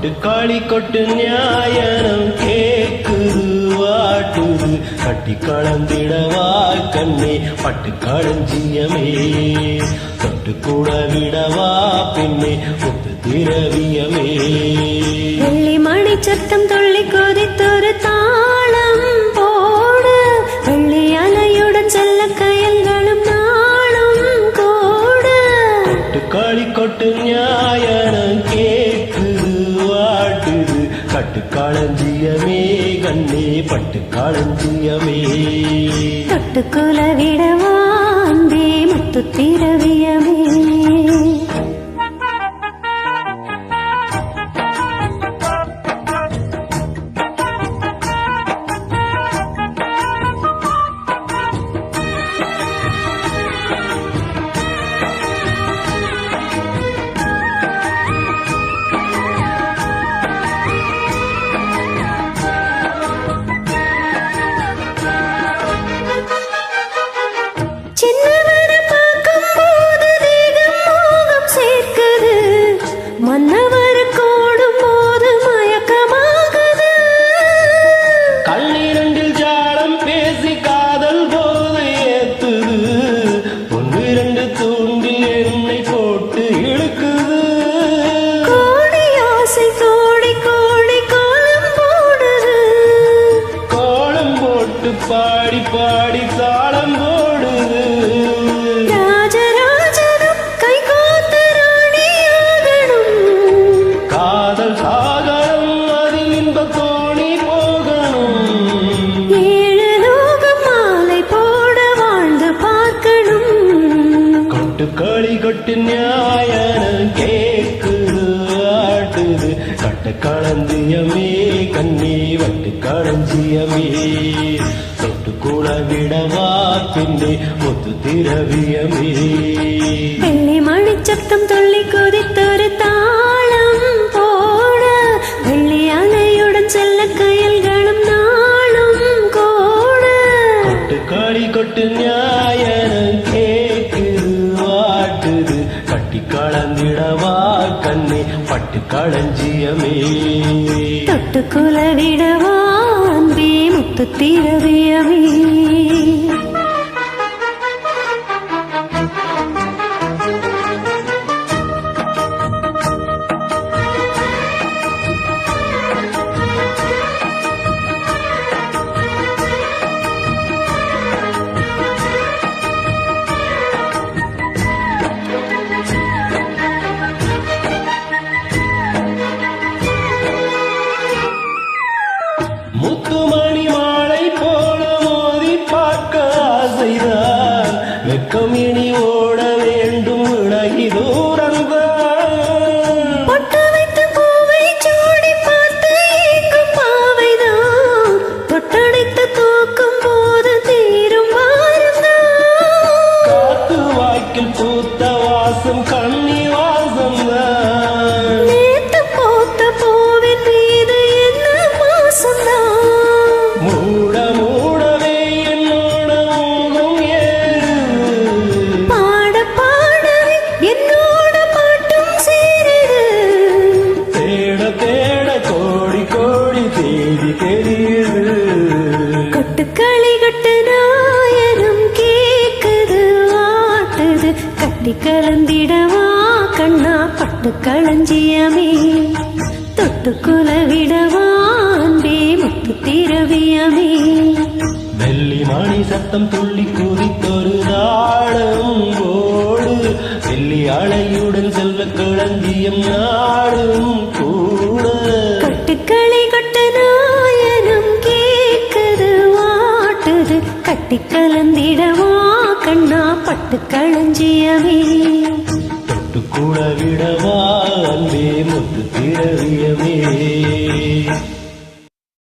பட்டுக்காளி கொட்டு நியாயம் கேக்குது வாட்டுது கட்டி கலந்திடவா கண்ணே பட்டுக்காளஞ்சியமே தொட்டு கூட விடவா பின்னே முத்து திரவியமே வெள்ளி மணி சத்தம் துள்ளி கொதித்தொரு தாளம் போடு வெள்ளி அலையுடன் செல்ல கயல்களும் நாளும் கூட பட்டுக்காளி கொட்டு நியாயம் கேக்குது வாட்டுது கட்டுக்காளஞ்சியமே கண்ணே பட்டுக்காளஞ்சியமே தொட்டுக்குல விடவா அன்பே முத்து திரவியமே பாடி பாடி தாளம் போடுது ராஜராஜனும் கை கோத்த ராணியாகணும் காதல் சாகரம் அதில் இன்ப தோணி போகணும் ஏழு லோகம் மாலை போட வாழ்ந்து பார்க்கணும் கொட்டுக்காளி கொட்டு நியாயம் கேக்குது ஆட்டுது கட்டுக்களஞ்சியமே கண்ணி வட்டு களஞ்சியமே தொட்டுக்கூட விடவா பின்னே முத்து திரவியமே வெள்ளி மணி சத்தம் துள்ளி கொதித்தொரு தாளம் போட வெள்ளி அலையுடன் செல்ல கயல்களும் நாளும் கூட கொட்டுக்காளி கொட்டு நியாயம் கேக்குது வாட்டுது கட்டி கலந்திடவா கண்ணே பட்டு களஞ்சியமே தொட்டுக்குல விடவா அன்பே முத்து திரவியமே முத்துமணி மாலை போல மோதி பார்க்க ஆசைதான் வெக்கம் இனி ஓட வேண்டும் விலகி தூரந்தான் பொட்டு வைத்து பூவை சூடி பார்த்து ஏங்கும் பாவைதான் தொட்டடைத்து தூக்கும் போது தீரும் வாரந்தான் காத்து வாய்க்கில் பூத்த வாசம் கண்ணி வாசம்தான் நேத்து போத்த பூவின் மீது என்ன மாசம்தான் மூட மூடவே என்னோட ஊகம் ஏறு பாட பாடவே என்னோட பாட்டும் சேருது தேட தேட கோடி கோடி தேடி தெரியுது கொட்டுக்களி கொட்டு நாயனம் கேக்குது ஆட்டுது கட்டி கலந்திடவா கண்ணா பட்டு களஞ்சியமே தொட்டுக்குல விடவா அன்பே முத்து திரவியமே வெள்ளி மணி சத்தம் துள்ளி குதித்தொரு தாளம் போடு வெள்ளி அலையுடன் செல்வ களஞ்சியம் நாடும் கூட கொட்டுக்களி கொட்டு நாயனம் கேக்குது வாட்டுது கட்டி கலந்திடவா கண்ணா பட்டு களஞ்சியமே தொட்டு கூட விடவா அன்பே முத்து திரவியமே